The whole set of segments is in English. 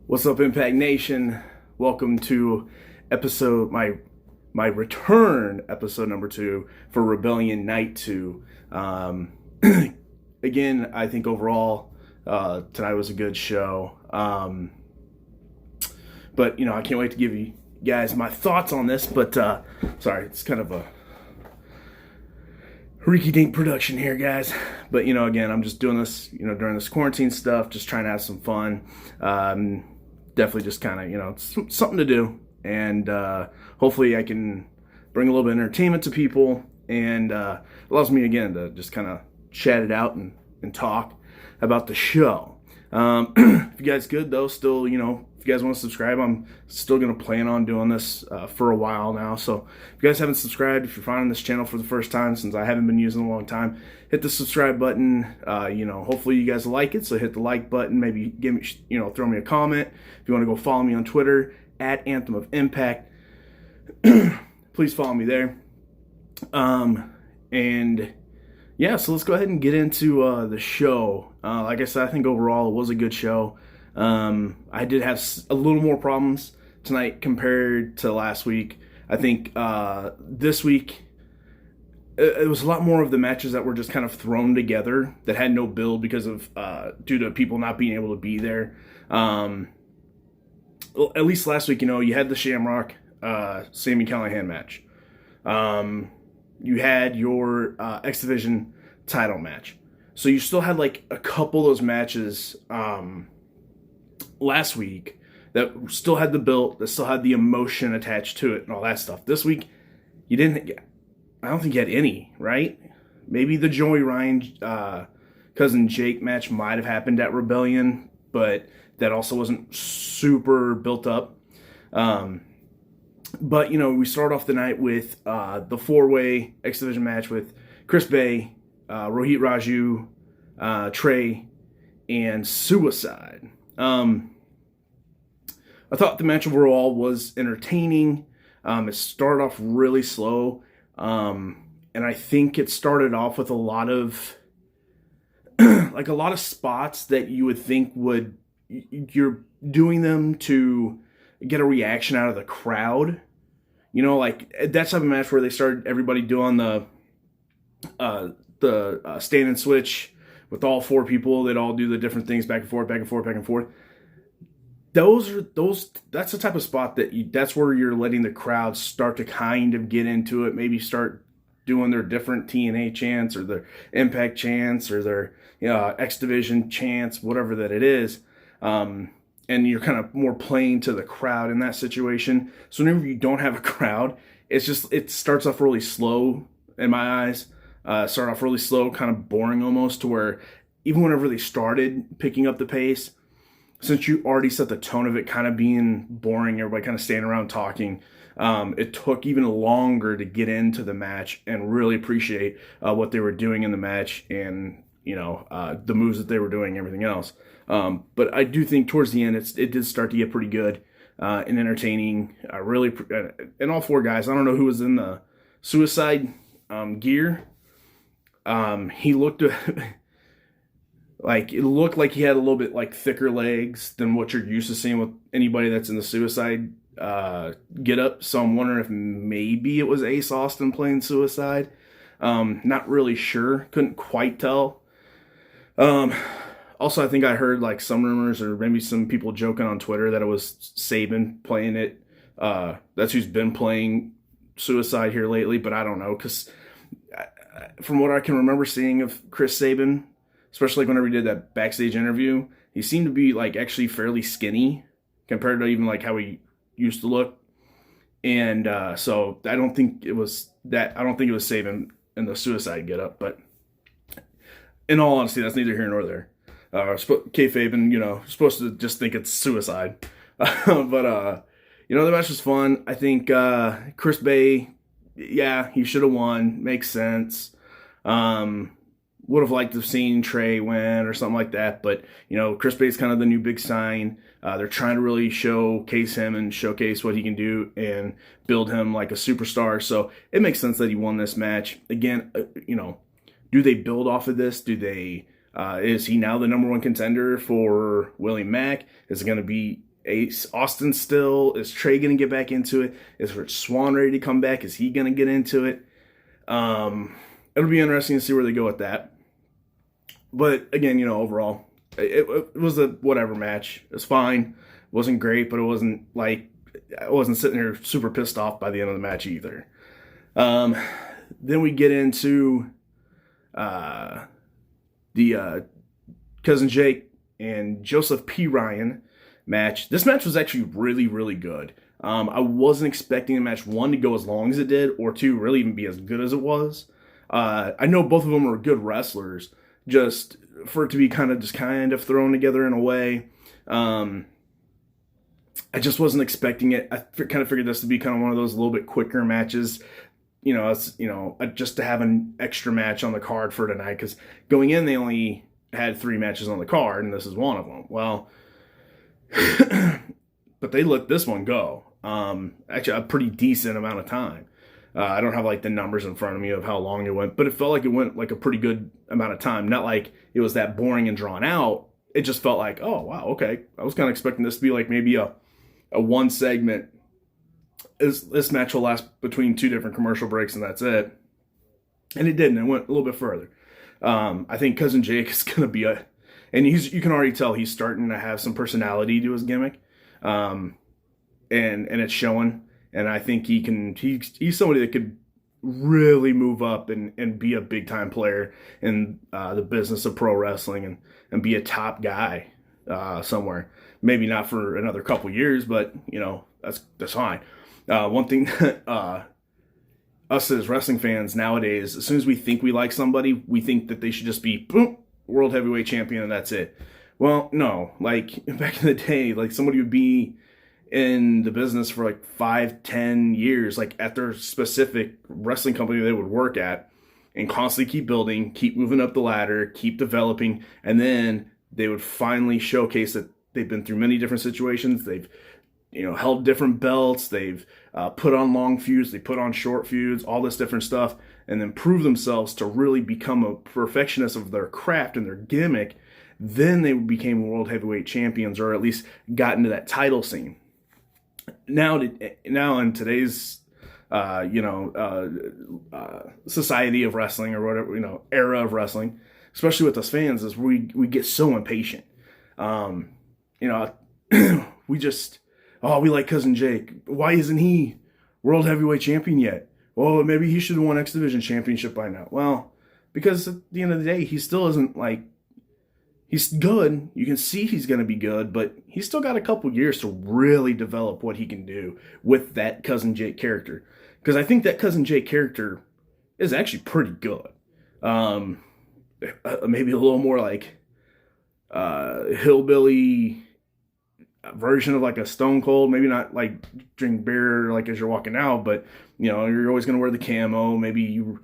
What's up, Impact Nation? Welcome to my return episode number 2 for Rebellion Night 2. Again, I think overall tonight was a good show. But I can't wait to give you guys my thoughts on this. But sorry, it's kind of a rinky-dink production here, guys. But again, I'm just doing this during this quarantine stuff, just trying to have some fun. Definitely just kind of something to do, and hopefully I can bring a little bit of entertainment to people, and allows me again to just kind of chat it out and talk about the show. If you guys good though, still if you guys want to subscribe, I'm still going to plan on doing this for a while now. So if you guys haven't subscribed, if you're finding this channel for the first time, since I haven't been using it in a long time, hit the subscribe button. Hopefully you guys like it. So hit the like button. Maybe give me, throw me a comment. If you want to go follow me on Twitter at Anthem of Impact, please follow me there. And yeah, so let's go ahead and get into the show. Like I said, I think overall it was a good show. I did have a little more problems tonight compared to last week. I think this week it was a lot more of the matches that were just kind of thrown together that had no build because of due to people not being able to be there. At least last week, you had the Shamrock Sami Callihan match. You had your X Division title match. So you still had like a couple of those matches last week that still had the build, that still had the emotion attached to it and all that stuff. This week, you didn't. I don't think you had any, right? Maybe the Joey Ryan cousin Jake match might have happened at Rebellion, but that also wasn't super built up. But we start off the night with the 4-way X Division match with Chris Bay, Rohit Raju, Trey, and Suicide. I thought the match overall was entertaining. It started off really slow, and I think it started off with a lot of like a lot of spots that you would think you're doing them to get a reaction out of the crowd. Like that type of match where they started everybody doing the stand and switch with all 4 people. They'd all do the different things back and forth, back and forth, back and forth. That's the type of spot that's where you're letting the crowd start to kind of get into it, maybe start doing their different TNA chants or their Impact chants or their X Division chants, whatever that it is. And you're kind of more playing to the crowd in that situation. So whenever you don't have a crowd, it starts off really slow in my eyes. Start off really slow, kind of boring almost, to where even whenever they started picking up the pace, since you already set the tone of it kind of being boring, everybody kind of standing around talking, it took even longer to get into the match and really appreciate what they were doing in the match and the moves that they were doing, everything else. But I do think towards the end it did start to get pretty good and entertaining. And all 4 guys, I don't know who was in the Suicide gear. He looked like, it looked like he had a little bit like thicker legs than what you're used to seeing with anybody that's in the Suicide get up. So I'm wondering if maybe it was Ace Austin playing Suicide. Not really sure. Couldn't quite tell. Also, I think I heard like some rumors or maybe some people joking on Twitter that it was Sabin playing it. That's who's been playing Suicide here lately, but I don't know, because from what I can remember seeing of Chris Sabin, especially whenever he did that backstage interview, he seemed to be like actually fairly skinny compared to even like how he used to look. And so I don't think it was Sabin in the Suicide getup, but in all honesty, that's neither here nor there. Kayfabe, and supposed to just think it's Suicide. But the match was fun. I think Chris Bay, yeah, he should have won. Makes sense. Would have liked to have seen Trey win or something like that, but Chris Bay's kind of the new big sign. They're trying to really showcase him and showcase what he can do and build him like a superstar. So it makes sense that he won this match. Again, do they build off of this? Do they Is he now the number one contender for Willie Mack? Is it going to be Ace Austin still? Is Trey going to get back into it? Is Rich Swann ready to come back? Is he going to get into it? It'll be interesting to see where they go with that. But again, overall, it was a whatever match. It was fine. It wasn't great, but it wasn't like I wasn't sitting here super pissed off by the end of the match either. Then we get into the Cousin Jake and Joseph P. Ryan match. This match was actually really, really good. I wasn't expecting the match, one, to go as long as it did, or two, really even be as good as it was. I know both of them were good wrestlers, just for it to be kind of thrown together in a way. I just wasn't expecting it. I kind of figured this to be kind of one of those a little bit quicker matches. Just to have an extra match on the card for tonight, because going in they only had 3 matches on the card, and this is one of them. Well, but they let this one go. Actually, a pretty decent amount of time. I don't have like the numbers in front of me of how long it went, but it felt like it went like a pretty good amount of time. Not like it was that boring and drawn out. It just felt like, oh wow, okay. I was kind of expecting this to be like maybe a one segment. This match will last between 2 different commercial breaks and that's it. And it didn't. It went a little bit further. I think Cousin Jake is going to be and you can already tell he's starting to have some personality to his gimmick. And it's showing. And I think he's somebody that could really move up and be a big time player in the business of pro wrestling and be a top guy somewhere. Maybe not for another couple years, but that's fine. One thing that us as wrestling fans nowadays, as soon as we think we like somebody, we think that they should just be boom, world heavyweight champion and that's it. Well, no. Like back in the day, like somebody would be in the business for like 5-10 years, like at their specific wrestling company they would work at, and constantly keep building, keep moving up the ladder, keep developing, and then they would finally showcase that they've been through many different situations. They've held different belts. They've put on long feuds. They put on short feuds, all this different stuff, and then prove themselves to really become a perfectionist of their craft and their gimmick. Then they became world heavyweight champions, or at least got into that title scene. Now in today's society of wrestling, or whatever, era of wrestling, especially with us fans, is we get so impatient. We just, we like Cousin Jake. Why isn't he world heavyweight champion yet? Well, maybe he should have won X Division championship by now. Well, because at the end of the day, he still isn't like, he's good. You can see he's going to be good, but he's still got a couple years to really develop what he can do with that Cousin Jake character. Because I think that Cousin Jake character is actually pretty good. Maybe a little more like hillbilly version of like a Stone Cold. Maybe not like drink beer like as you're walking out, but you're always going to wear the camo. Maybe you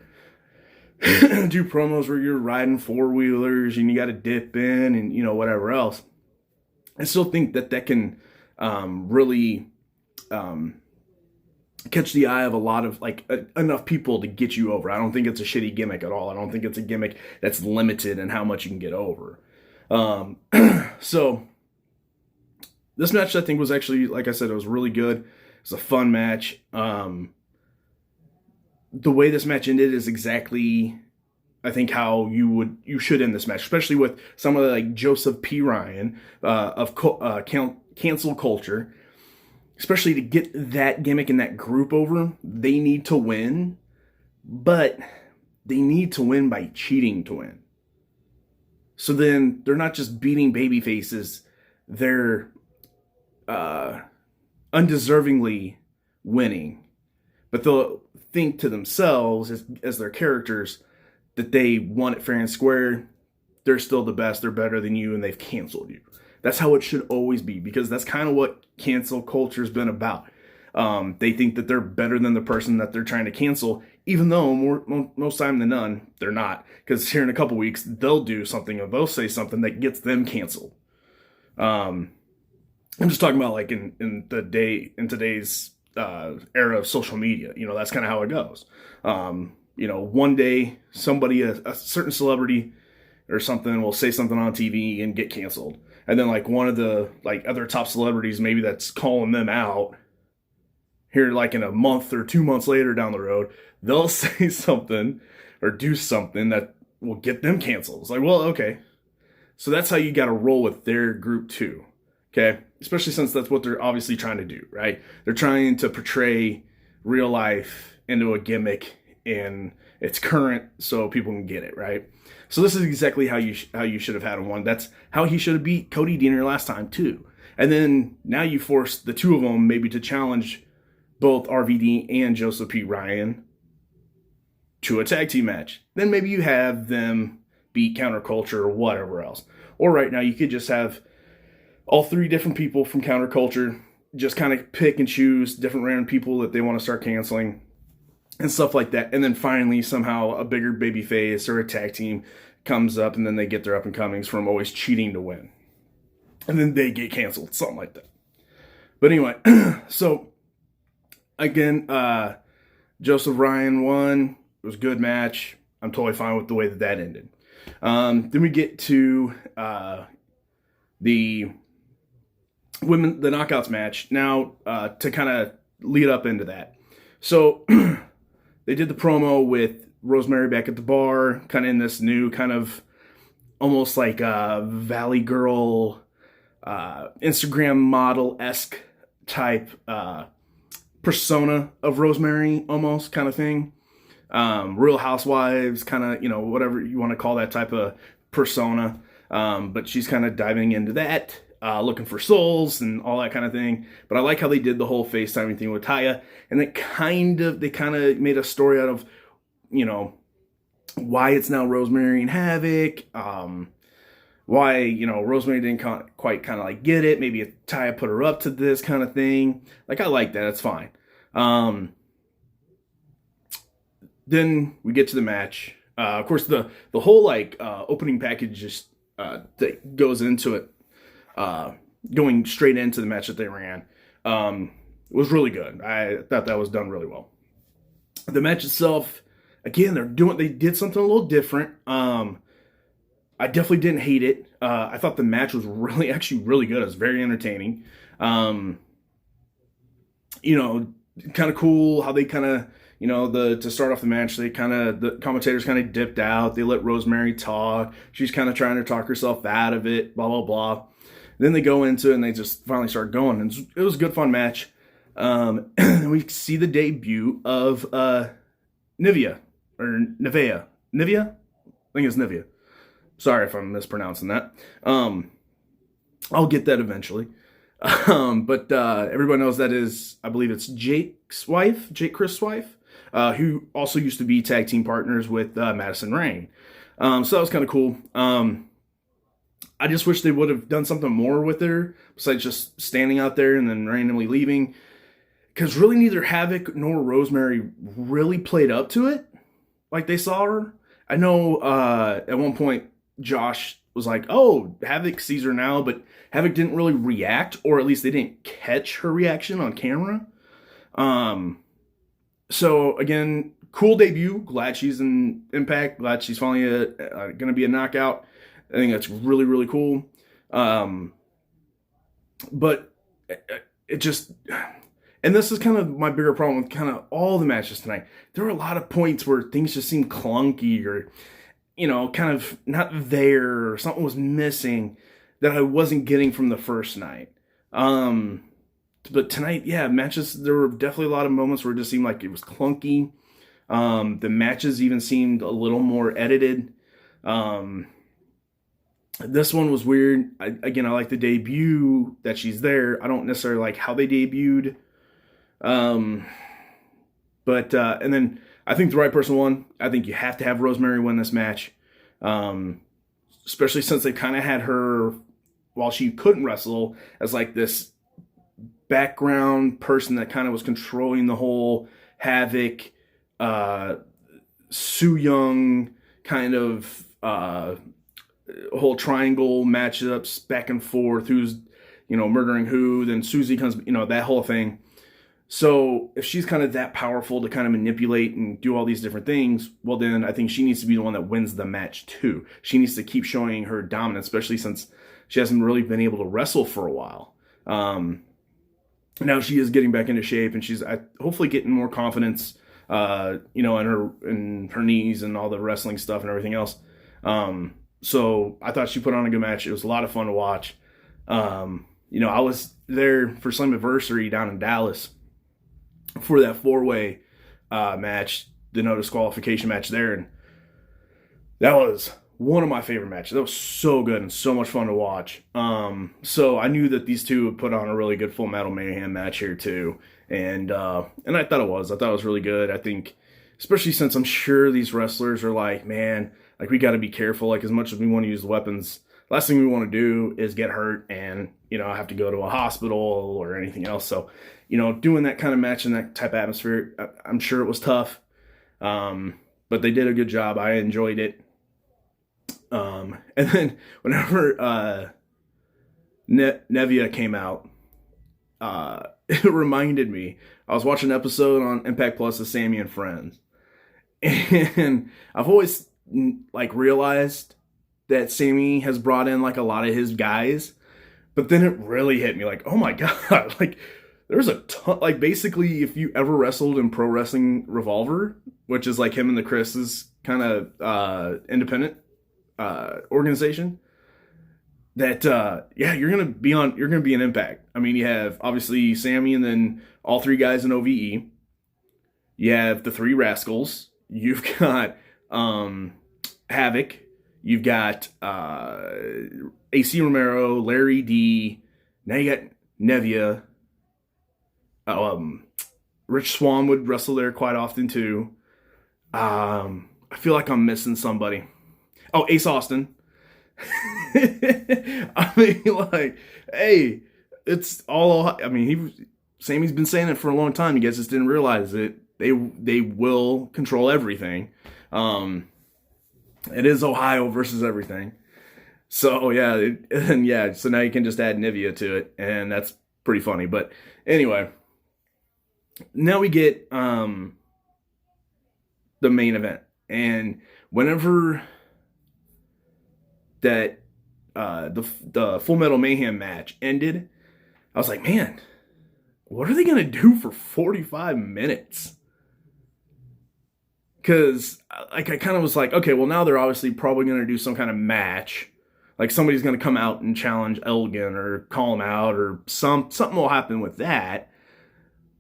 do promos where you're riding 4-wheelers and you got to dip in and whatever else. I still think that can really catch the eye of a lot of enough people to get you over. I don't think it's a shitty gimmick at all. I don't think it's a gimmick that's limited in how much you can get over. So this match, I think, was actually, like I said, it was really good. It's a fun match. The way this match ended is exactly, I think, how you should end this match, especially with someone like Joseph P. Ryan of Cancel Culture. Especially to get that gimmick and that group over, they need to win, but they need to win by cheating to win. So then they're not just beating baby faces, they're undeservingly winning. But they'll think to themselves as their characters that they won it fair and square. They're still the best, they're better than you, and they've canceled you. That's how it should always be, because that's kind of what cancel culture has been about. They think that they're better than the person that they're trying to cancel, even though most time than none, they're not. Because here in a couple weeks, they'll do something or they'll say something that gets them canceled. I'm just talking about like in today's era of social media. That's kind of how it goes. One day somebody, a certain celebrity or something, will say something on TV and get canceled. and then like one of the like other top celebrities maybe that's calling them out here like in a month or 2 months later down the road, they'll say something or do something that will get them canceled. It's like, well, okay. So that's how you got to roll with their group too. Okay. Especially since that's what they're obviously trying to do, right? They're trying to portray real life into a gimmick and it's current so people can get it, right? So this is exactly how you should have had him won. That's how he should have beat Cody Deaner last time too. And then now you force the two of them maybe to challenge both RVD and Joseph P. Ryan to a tag team match. Then maybe you have them beat Counterculture or whatever else. Or right now you could just have all three different people from Counterculture just kind of pick and choose different random people that they want to start canceling and stuff like that. And then finally somehow a bigger baby face or a tag team comes up and then they get their up and comings from always cheating to win. And then they get canceled, something like that. But anyway, so again, Joseph Ryan won. It was a good match. I'm totally fine with the way that ended. Then we get to the knockouts match. Now, to kind of lead up into that. So, they did the promo with Rosemary back at the bar, kind of in this new kind of almost like Valley Girl, Instagram model-esque type persona of Rosemary, almost kind of thing. Real Housewives, kind of, whatever you want to call that type of persona. But she's kind of diving into that, looking for souls and all that kind of thing. But I like how they did the whole FaceTiming thing with Taya. And they kind of made a story out of, why it's now Rosemary and Havoc. Why, Rosemary didn't quite kind of like get it. Maybe Taya put her up to this kind of thing. Like, I like that. It's fine. Then we get to the match. Of course, the whole opening package just that goes into it, going straight into the match that they ran, was really good. I thought that was done really well. The match itself, again, they did something a little different. I definitely didn't hate it. I thought the match was actually really good. It was very entertaining. Kind of cool how they kind of, to start off the match, the commentators kind of dipped out. They let Rosemary talk. She's kind of trying to talk herself out of it, blah, blah, blah. Then they go into it and they just finally start going. And it was a good, fun match. We see the debut of Nivea. Nivea? I think it's Nivea. Sorry if I'm mispronouncing that. I'll get that eventually. But everybody knows that is, I believe it's Jake Crist's wife, who also used to be tag team partners with Madison Rayne. So that was kind of cool. I just wish they would have done something more with her besides just standing out there and then randomly leaving. Because really neither Havoc nor Rosemary really played up to it like they saw her. I know at one point Josh was like, oh, Havoc sees her now, but Havoc didn't really react, or at least they didn't catch her reaction on camera. So again, cool debut. Glad she's in Impact. Glad she's finally going to be a knockout. I think that's really, really cool. But it just, and this is kind of my bigger problem with kind of all the matches tonight. There were a lot of points where things just seemed clunky or, kind of not there, or something was missing that I wasn't getting from the first night. But tonight, yeah, matches, there were definitely a lot of moments where it just seemed like it was clunky. The matches even seemed a little more edited. This one was weird. I like the debut that she's there. I don't necessarily like how they debuted. And then I think the right person won. I think you have to have Rosemary win this match. Especially since they kind of had her, while she couldn't wrestle, as like this background person that kind of was controlling the whole Havoc, Su Yung kind of whole triangle matchups back and forth. Who's, murdering who? Then Susie comes, that whole thing. So if she's kind of that powerful to kind of manipulate and do all these different things, well, then I think she needs to be the one that wins the match too. She needs to keep showing her dominance, especially since she hasn't really been able to wrestle for a while. Now she is getting back into shape, and she's hopefully getting more confidence, in her knees and all the wrestling stuff and everything else. So I thought she put on a good match. It was a lot of fun to watch. I was there for Slammiversary down in Dallas for that 4-way match, the no disqualification match there, and that was one of my favorite matches. That was so good and so much fun to watch. So I knew that these two would put on a really good Full Metal Mayhem match here too, and I thought it was. I thought it was really good. I think, especially since I'm sure these wrestlers are like, man, like we got to be careful. Like as much as we want to use the weapons, last thing we want to do is get hurt and have to go to a hospital or anything else. So doing that kind of match in that type of atmosphere, I'm sure it was tough, but they did a good job. I enjoyed it. And then whenever Nevia came out, it reminded me, I was watching an episode on Impact Plus of Sammy and Friends, and I've always realized that Sammy has brought in a lot of his guys, but then it really hit me oh my god, there's a ton, basically if you ever wrestled in Pro Wrestling Revolver, which is him and the Chris's kind of independent organization, that you're gonna be in Impact. I mean, you have obviously Sammy, and then all three guys in OVE. You have the Three Rascals. You've got Havoc. You've got AC Romero, Larry D. Now you got Nevia. Rich Swann would wrestle there quite often too. I feel like I'm missing somebody. Oh, Ace Austin. I mean, hey, it's all. I mean, Sammy's been saying it for a long time. You guys just didn't realize it. They will control everything. It is Ohio versus everything. So yeah, so now you can just add Nevia to it, and that's pretty funny. But anyway, now we get the main event, and whenever that the Full Metal Mayhem match ended, I was like, man, what are they gonna do for 45 minutes? Because I kind of was like, okay, well now they're obviously probably gonna do some kind of match, somebody's gonna come out and challenge Elgin or call him out, or something will happen with that.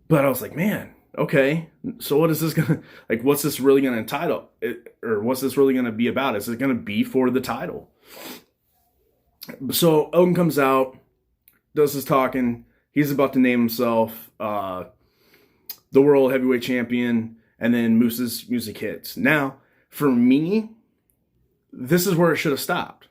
But I was like, man, okay, so what is this gonna what's this really gonna entitle it, or what's this really gonna be about? Is it gonna be for the title? So Elgin comes out, does his talking. He's about to name himself the World Heavyweight Champion, and then Moose's music hits. Now, for me, this is where it should have stopped.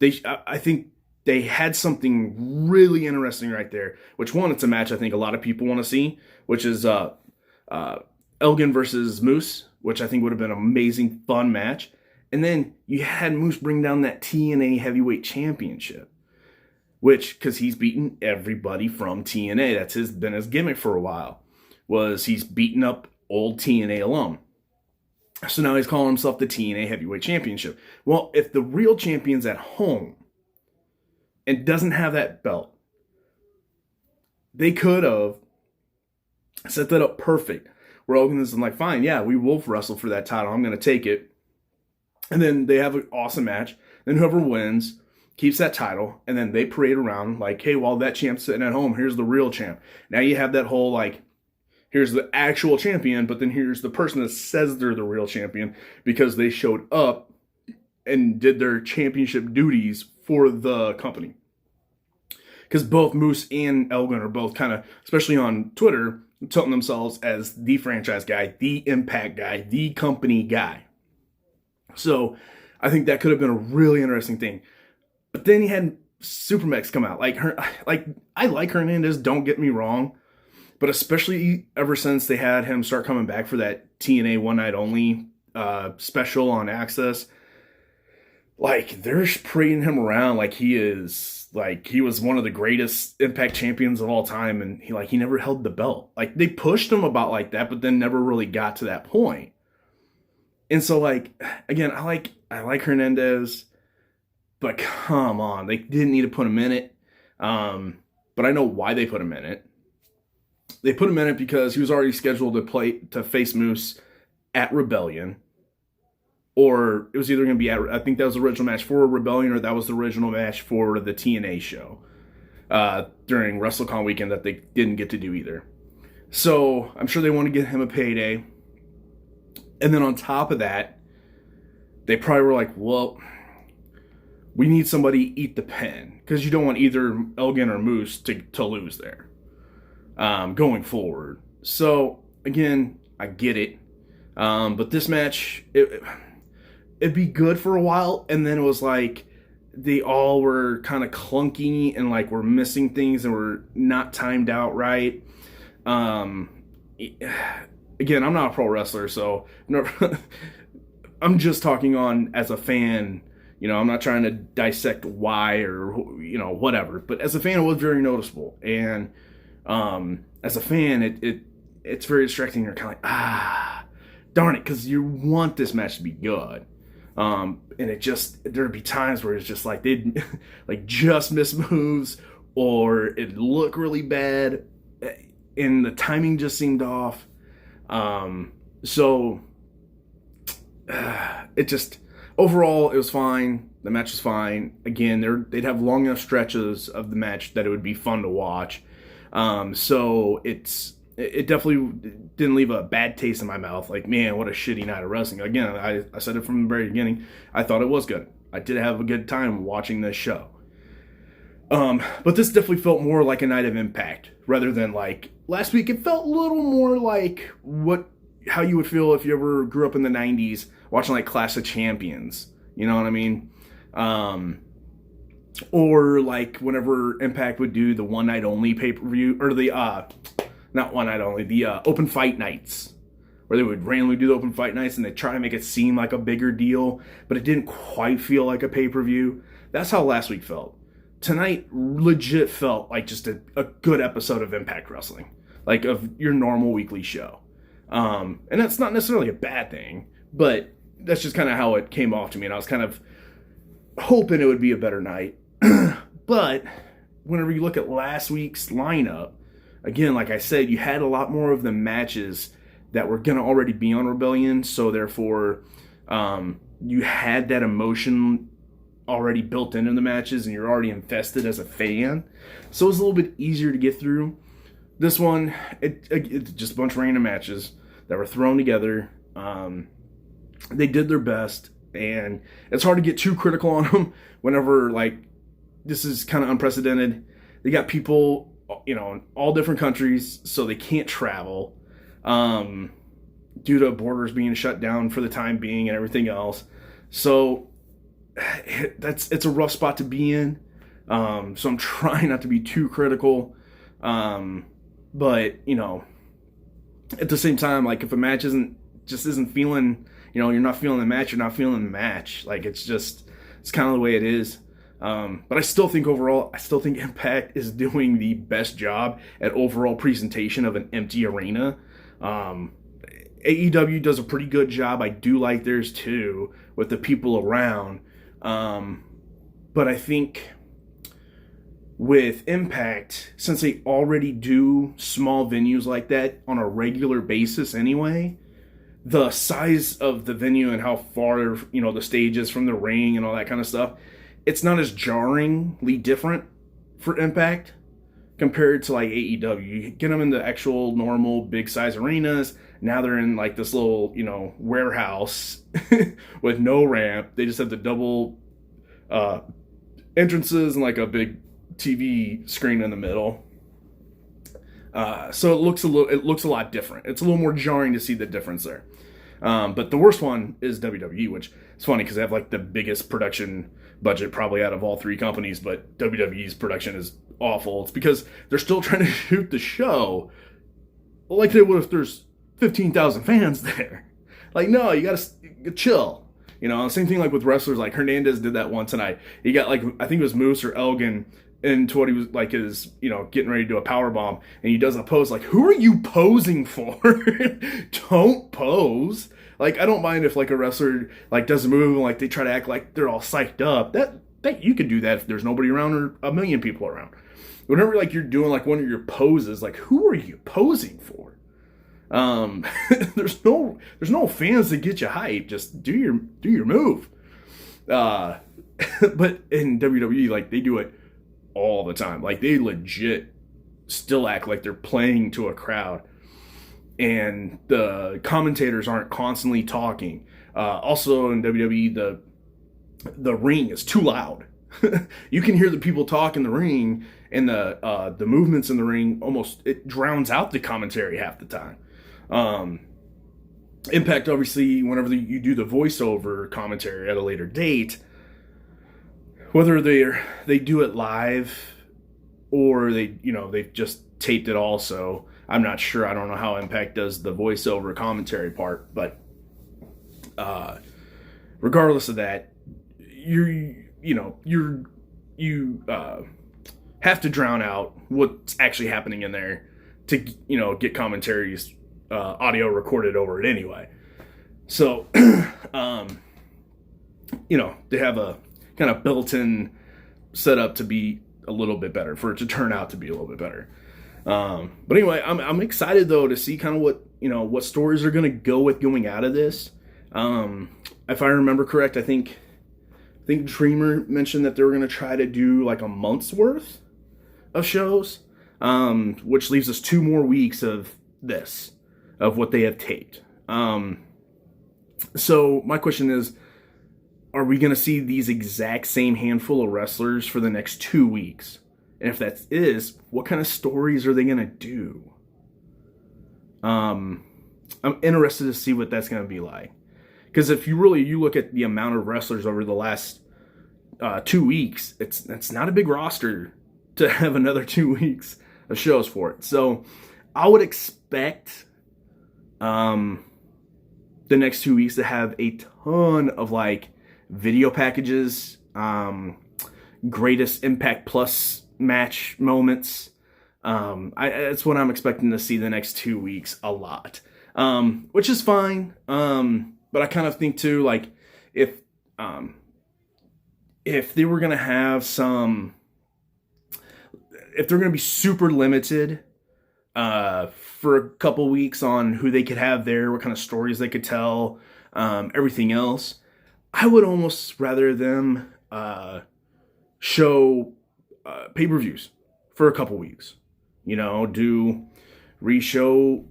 I think they had something really interesting right there. Which one? It's a match I think a lot of people want to see, which is Elgin versus Moose, which I think would have been an amazing, fun match. And then you had Moose bring down that TNA Heavyweight Championship, which, because he's beaten everybody from TNA. That's been his gimmick for a while, was he's beaten up old TNA alum. So now he's calling himself the TNA Heavyweight Championship. Well, if the real champion's at home and doesn't have that belt, they could have set that up perfect, where Elgin is fine, yeah, we will wrestle for that title. I'm going to take it. And then they have an awesome match. Then whoever wins keeps that title. And then they parade around hey, while that champ's sitting at home, here's the real champ. Now you have that whole here's the actual champion, but then here's the person that says they're the real champion because they showed up and did their championship duties for the company. Because both Moose and Elgin are both kind of, especially on Twitter, telling themselves as the franchise guy, the Impact guy, the company guy. So I think that could have been a really interesting thing. But then he had Supermex come out. I like Hernandez, don't get me wrong. But especially ever since they had him start coming back for that TNA One Night Only special on Access, they're parading him around he is, he was one of the greatest Impact champions of all time, and he never held the belt. They pushed him about that, but then never really got to that point. And so again, I like Hernandez. but come on, they didn't need to put him in it. But I know why they put him in it. They put him in it because he was already scheduled to face Moose at Rebellion. Or it was either going to be I think that was the original match for Rebellion, or that was the original match for the TNA show during WrestleCon weekend that they didn't get to do either. So I'm sure they want to get him a payday. And then on top of that, they probably were like, well, we need somebody to eat the pen, because you don't want either Elgin or Moose to lose there going forward. So again, I get it. But this match, it'd be good for a while, and then it was like they all were kind of clunky and like were missing things and were not timed out right. Again, I'm not a pro wrestler, so I'm just talking on as a fan. I'm not trying to dissect why or whatever, but as a fan, it was very noticeable, and as a fan, it's very distracting. You're kind of like, darn it, because you want this match to be good. And there'd be times where it's just like they'd like just miss moves, or it'd look really bad, and the timing just seemed off. So it just, overall, it was fine. The match was fine. Again, they'd have long enough stretches of the match that it would be fun to watch. So it definitely didn't leave a bad taste in my mouth. Like, man, what a shitty night of wrestling. Again, I said it from the very beginning. I thought it was good. I did have a good time watching this show. But this definitely felt more like a night of Impact rather than like last week. It felt a little more like how you would feel if you ever grew up in the 90s watching like Clash of Champions. You know what I mean? Or like whenever Impact would do the one night only pay-per-view, or the not one night only, the open fight nights, where they would randomly do the open fight nights and they try to make it seem like a bigger deal, but it didn't quite feel like a pay-per-view. That's how last week felt. Tonight legit felt like just a good episode of Impact Wrestling, like of your normal weekly show. And that's not necessarily a bad thing, but that's just kind of how it came off to me, and I was kind of hoping it would be a better night. But whenever you look at last week's lineup, again, like I said, you had a lot more of the matches that were going to already be on Rebellion, so therefore you had that emotion already built into the matches, and you're already invested as a fan. So it was a little bit easier to get through. This one, it's just a bunch of random matches that were thrown together. They did their best, and it's hard to get too critical on them whenever, like, this is kind of unprecedented. They got people, in all different countries, so they can't travel due to borders being shut down for the time being and everything else. So it's a rough spot to be in. So I'm trying not to be too critical. But, at the same time, like, if a match isn't feeling, you're not feeling the match, you're not feeling the match. Like, it's kind of the way it is. But I still think overall, Impact is doing the best job at overall presentation of an empty arena. AEW does a pretty good job. I do like theirs too, with the people around. But I think with Impact, since they already do small venues like that on a regular basis anyway, the size of the venue and how far, the stage is from the ring and all that kind of stuff, it's not as jarringly different for Impact compared to like AEW. You get them in the actual normal big size arenas. Now they're in like this little, warehouse with no ramp. They just have the double entrances and like a big TV screen in the middle. So it looks a lot different. It's a little more jarring to see the difference there. But the worst one is WWE, which is funny because they have like the biggest production budget probably out of all three companies, but WWE's production is awful. It's because they're still trying to shoot the show like they would if there's 15,000 fans there. Like, no, you gotta chill. Same thing like with wrestlers. Like Hernandez did that once, and he got like, I think it was Moose or Elgin into what he was like is, getting ready to do a power bomb, and he does a pose. Like, who are you posing for? Don't pose. Like, I don't mind if like a wrestler like does a move and like they try to act like they're all psyched up. you could do that if there's nobody around or a million people around. Whenever like you're doing like one of your poses, like who are you posing for? There's no fans that get you hyped. Just do your move. But in WWE, like they do it all the time. Like they legit still act like they're playing to a crowd, and the commentators aren't constantly talking. Also in WWE, the ring is too loud. You can hear the people talk in the ring, and the movements in the ring it drowns out the commentary half the time. Impact, obviously, whenever you do the voiceover commentary at a later date, whether they do it live or they've just taped it also, I'm not sure. I don't know how Impact does the voiceover commentary part, but regardless of that, you have to drown out what's actually happening in there to get commentaries audio recorded over it anyway. So they have a kind of built-in setup to be a little bit better, for it to turn out to be a little bit better. But anyway, I'm excited though to see kind of what stories are going to go with going out of this. If I remember correct, I think Dreamer mentioned that they were going to try to do like a month's worth of shows, which leaves us 2 more weeks of what they have taped. So my question is, are we going to see these exact same handful of wrestlers for the next 2 weeks? And if that is, what kind of stories are they going to do? I'm interested to see what that's going to be like. Because if you look at the amount of wrestlers over the last 2 weeks, it's not a big roster to have another 2 weeks of shows for it. So I would expect the next 2 weeks to have a ton of like video packages, greatest Impact Plus match moments. That's what I'm expecting to see the next 2 weeks a lot, which is fine. But I kind of think too, like if they were gonna have if they're gonna be super limited for a couple weeks on who they could have there, what kind of stories they could tell, everything else, I would almost rather them show pay-per-views for a couple weeks. Do re-show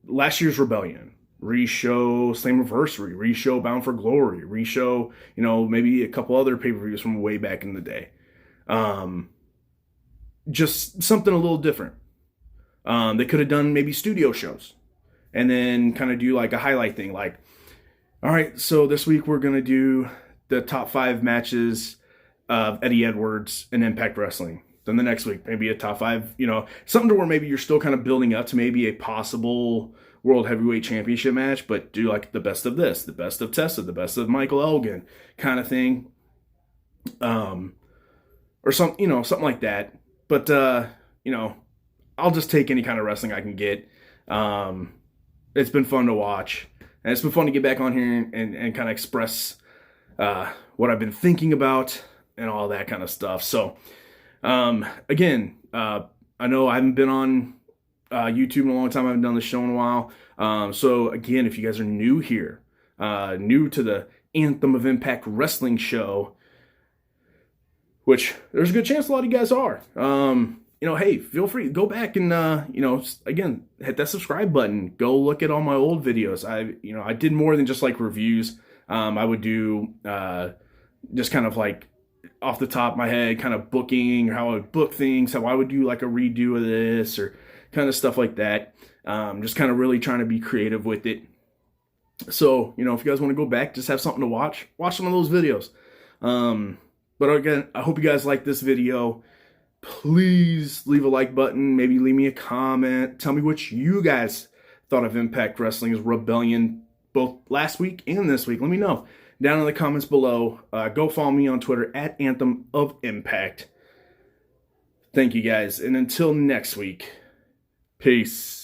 last year's Rebellion, re-show Slammiversary, re-show Bound for Glory, re-show, maybe a couple other pay-per-views from way back in the day. Just something a little different. They could have done maybe studio shows and then kind of do like a highlight thing. Like, all right, so this week we're going to do the top 5 matches of Eddie Edwards in Impact Wrestling. Then the next week, maybe a top 5, something to where maybe you're still kind of building up to maybe a possible World Heavyweight Championship match, but do like the best of this, the best of Tessa, the best of Michael Elgin kind of thing. Or something like that. But, I'll just take any kind of wrestling I can get. It's been fun to watch. And it's been fun to get back on here and kind of express what I've been thinking about and all that kind of stuff. So, again, I know I haven't been on YouTube in a long time. I haven't done the show in a while. So, again, if you guys are new here, new to the Anthem of Impact Wrestling show, which there's a good chance a lot of you guys are, hey, feel free to go back and, again, hit that subscribe button. Go look at all my old videos. I did more than just like reviews. I would do just kind of like off the top of my head, kind of booking, or how I would book things, how I would do like a redo of this, or kind of stuff like that. Just kind of really trying to be creative with it. So, if you guys want to go back, just have something to watch some of those videos. But again, I hope you guys like this video. Please leave a like button. Maybe leave me a comment. Tell me what you guys thought of Impact Wrestling's Rebellion, both last week and this week. Let me know down in the comments below. Go follow me on Twitter at Anthem of Impact. Thank you guys. And until next week, peace.